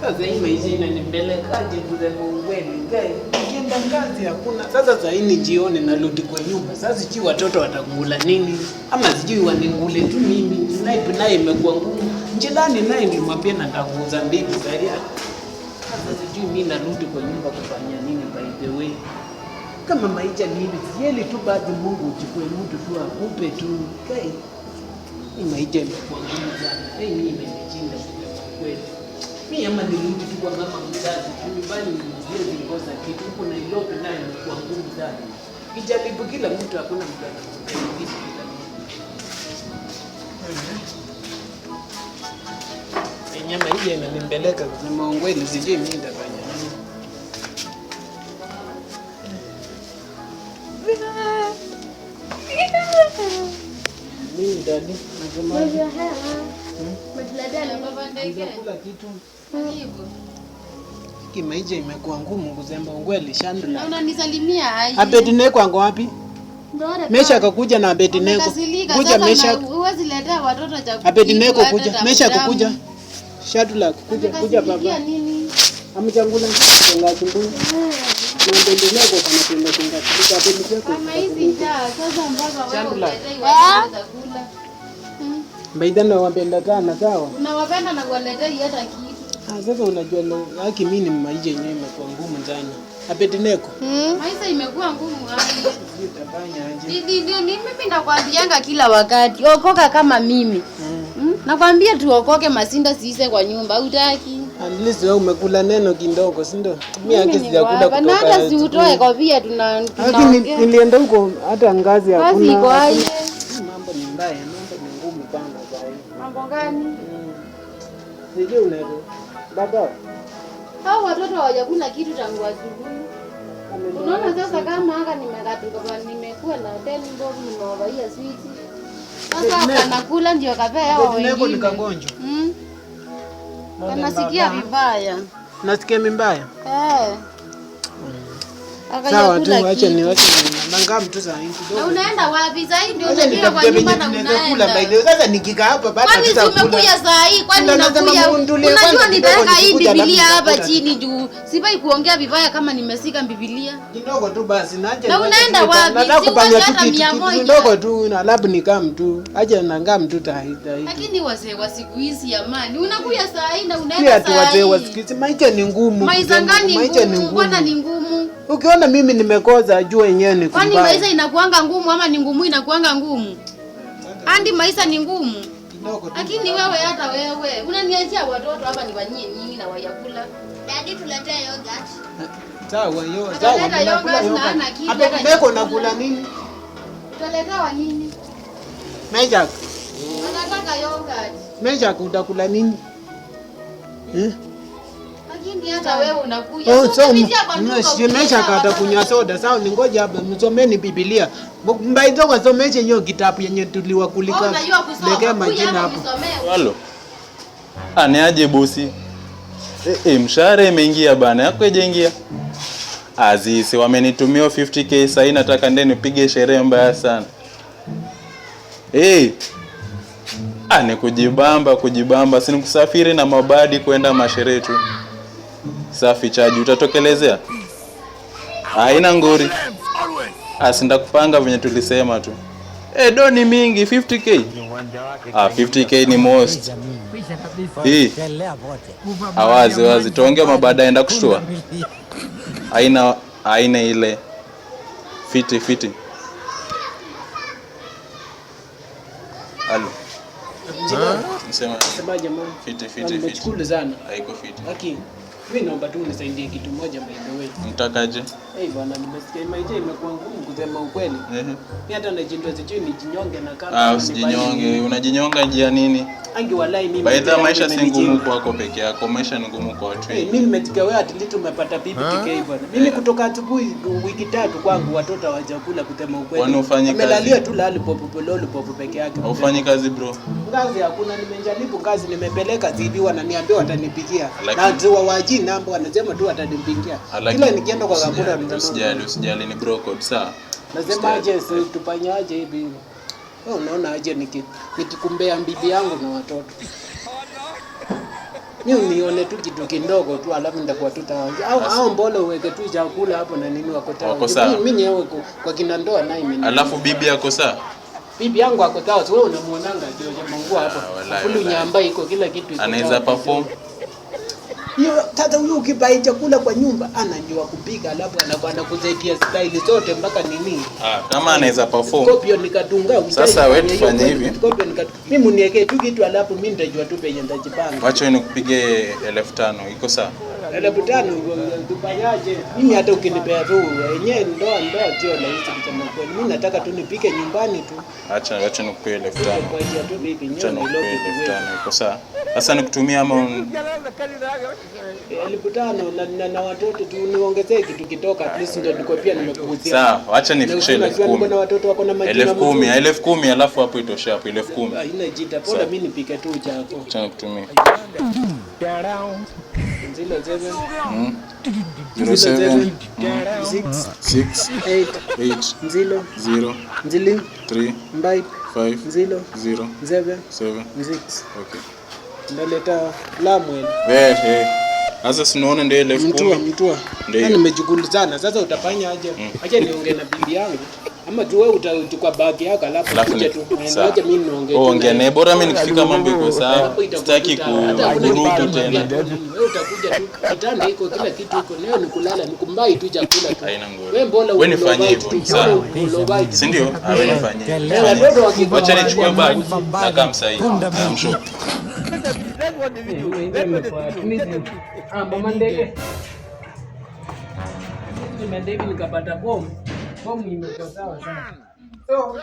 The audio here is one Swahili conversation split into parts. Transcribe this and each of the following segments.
Sasa hii maisha inanipelekaje kusema ukweli? Nikienda kazi hakuna. Sasa saa hii jioni narudi kwa nyumba. Sasa sijui watoto watakula nini ama sijui waningule tu mimi. Naye imekuwa ngumu. Njilani naye nilimwambia nitakuuza mbili sasa. Sasa sijui mimi narudi kwa nyumba kufanya nini by the way. Kama maisha ni hivi, sieli tu basi Mungu uchukue mtu tu akupe tu. Kai. Hii maisha imekuwa ngumu sana. Mimi imenichinde kweli. Mimi ama nirudi tu kwa mama mzazi, nyumbani siwezi ngoza kitu. Huko Nairobi naye imekuwa ngumu sana. Kijaribu kila mtu hakuna mtu anakusaidia kila mtu. Nyama hii inanipeleka kusema ukweli, sijui mimi nitafanya nini. Mimi dadi nasema kula kitu. Kimaisha imekuwa ngumu kusema ukweli Shandula. Na unanisalimia aje? Abednego ango wapi? Mesha akakuja na Abednego. Kuja Mesha. Uwezi letea watoto chakula. Abednego kuja. Mesha akakuja. Shandula kuja baba. Amchangula tenga chumbu. Na Abednego kana tenga chunga. Abednego. Kama hizi njaa sasa mpaka wewe uletee chakula. Baidana wapenda sana sawa. Unawapenda na kuwaletea hata kitu. Sasa unajua haki mimi ni maisha yenyewe imekuwa ngumu sana. Abednego. Maisha imekuwa ngumu aje? Ndio mimi nakwambianga kila wakati. Okoka kama mimi. Nakwambia tuokoke Masinda siise kwa nyumba. Hutaki? At least wewe umekula neno kidogo, si ndio? Mimi haki sijakula kutoka. Na hata si utoe kwa pia tunaongea. Nilienda huko hata ngazi hakuna. Basi kwa aje? Mambo ni mbaya, mambo ni ngumu sana sasa hivi. Mambo gani? Sijui unaelewa. Baba. Hao watoto hawajakula kitu tangu asubuhi. Unaona sasa kama haka nimekatuka nimekuwa na teni mbovu nimewabaia switi. Sasa kanakula ndio kapea hao wengine. Abednego ni kagonjwa. Kanasikia vibaya. Nasikia mbaya? Sawa tu, acha nangaa mtu saa hii kidogo. Na unaenda wapi saa hii ndio unaenda kwa nyumba na unaenda. Sasa nikikaa hapa bado tutakula. Kwani umekuja saa hii? Kwani unakuja? Unajua nitaweka hii Biblia hapa chini juu. Sipai kuongea vibaya kama nimesika Biblia. Kidogo tu basi naacha. Na unaenda wapi? Nataka kupanga kitu kidogo tu na labda nikaa mtu. Acha nangaa mtu taita hivi. Lakini wazee wa siku hizi amani. Unakuja saa hii na unaenda saa hii. Pia wazee wa siku hizi maisha ni ngumu. Maisha gani ngumu? Mbona ni ngumu? Ukiona mimi nimekoza jua yenyewe ni kubaya. Kwani maisha inakuanga ngumu ama ni ngumu inakuanga ngumu? Andi maisha ni ngumu. Lakini wewe hata wewe unaniachia watoto hapa nifanyie nini na wayakula? Daddy tuletee yogurt. Sawa nakula. Hapa mbeko nakula nini? Utaletewa nini? Meja. Nataka yogurt. Meja utakula nini? Lakini hata wewe unakuja. Mesha kata kunywa soda. Sawa ningoja hapa msomeni Biblia. Mbaizo kwa someshe hiyo kitabu yenye tuliwa kulika. Lekea majina hapo. Halo. Ni aje bosi? Mshahara imeingia bana. Yako hajaingia? Azizi wamenitumia 50k sasa nataka ndeni nipige sherehe mbaya sana. Ni kujibamba. Si nikusafiri na mabadi kwenda masherehe tu. Safi chaji utatokelezea? Haina ngori. Asinda kupanga venye tulisema tu. Doni mingi 50k. 50k ni most. Wazi tuongea mabada enda kushtua. Haina ile fiti. Halo. Nisema jamani. Fiti. Nimechukua sana. Haiko fiti. Lakini mimi naomba tu unisaidie kitu moja by the way. Mtakaje? Bwana nimesikia maisha imekuwa ngumu kusema ukweli. Mimi hata najindwa sijui nijinyonge na kama usijinyonge. Unajinyonga njia nini? Angi walai mimi. Baidha maisha si ngumu kwako peke yako, maisha ni ngumu kwa watu wengi. Mimi nimetikia wewe at least umepata 50k bwana. Mimi kutoka asubuhi wiki 3 kwangu watoto hawajakula kusema ukweli. Kwani ufanye kazi? Amelalia tu lollipop peke yake. Ufanye kazi bro? Ngazi hakuna, nimejaribu kazi nimepeleka CV wananiambia watanipigia. Na ndio waji namba wanasema tu watanipigia. Kila nikienda kwa kampuni usijali ni bro code sawa. Nasema aje tufanyaje hivi? Wewe unaona aje nikikumbea bibi yangu na watoto. Mimi nione tu kitu kidogo tu alafu nitakuwa tutaanza. Au mbona uweke tu chakula hapo na nini wako sawa. Mimi nyewe kwa kina ndoa naye mimi. Alafu bibi yako sawa? Bibi yangu ako sawa. Wewe unamuonanga ndio jambo hapo. Kulu nyamba iko kila kitu iko. Anaweza perform. Hiyo tata huyu ukibai chakula kwa nyumba anajua kupika alafu anakusaidia style zote mpaka nini. Kama anaweza perform. Scorpion nikatunga. Sasa wewe tufanye hivi. Mimi muniweke tu kitu alafu mimi nitajua tu penye nitajipanga. Wacha nikupige 1500 iko sawa? 1500 tufanyaje? Mimi hata ukinipea tu yenyewe ndoa sio rahisi kusema kweli. Mimi nataka tu nipike nyumbani tu. Acha nikupige 1500. Kwa hiyo tu bibi nyumbani iko sawa. Sasa nikutumia ama 1500 na watoto tu niongezee kitu kitoka at least ndio niko pia nimekuzia. Sawa, acha nifikishe 10,000. Na watoto wako na majina 10,000 alafu hapo itosha hapo 10,000. Haina jita. Bora mimi nipike tu chako. Acha nikutumie. 07 6 8 0 3 5 0 7 6. Okay. Ndaleta lamwe. Sasa sinaona ndio 10,000. Mtua. Nimejikuli sana. Sasa utafanya aje? Acha niongee na bibi yangu. Ama tu wewe utachukua bagi yako alafu kuja tu. Acha mimi niongee. Ongea naye bora mimi nikifika mambo iko sawa. Sitaki kuruhusu tena. Wewe utakuja tu. Kitanda iko kila kitu iko. Leo ni kulala, ni kumbai tu chakula tu. Haina ngori. Wewe mbona unifanyie hivyo? Sawa. Si ndio? Wewe nifanyie. Wacha nichukue bagi na kama sahihi. Amsho. Mama ndege. Ndege nikapata bomu imekuwa sawa sana. So,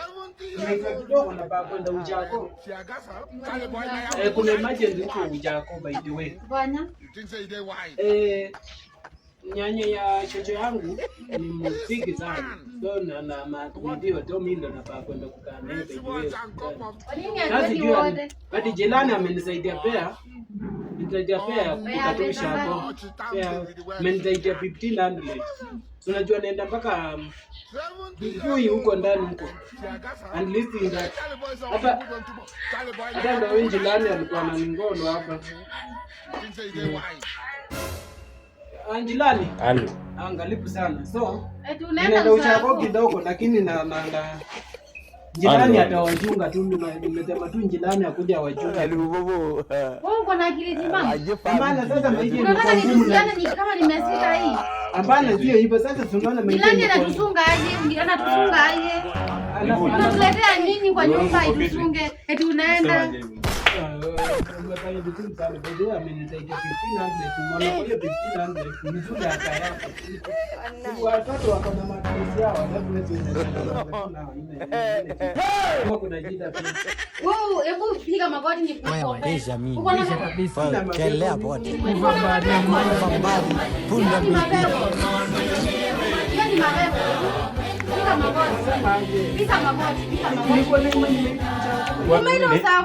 nimekuwa kidogo na baba kwenda Ujako. Kuna emergency huko Ujako by the way. Bwana. Nyanya ya chocho yangu ni mfiki sana. So na ndio ndio mimi ndo napaa kwenda kukaa naye by the way. Kazi jua. Hadi jirani amenisaidia pea. Nitajia pea kukatosha hapo. Pea amenisaidia 1500. Unajua naenda mpaka huyu huko ndani huko. And listening that hata ndio wengi ndani alikuwa na ngono hapa. Anjilani. Halo. Angalipu sana. So, nenda uchako kidogo lakini na jirani atawajunga tu nimesema tu jirani akuja wajunga. Wewe uko na akili timamu? Maana sasa maisha unataka nitusiane ni kama nimesika hii. Hapana sio hivyo sasa tunaona maisha. Jirani anatusunga aje? Anatusunga aje? Unatuletea nini kwa nyumba itusunge? Eti unaenda watoto wako na matumizi yao wewe, hebu piga magoti ni Deja mimi. Kelea bote. Punda mimi. yani marefu. Piga magoti. Piga magoti. Piga magoti. Umeenda sawa.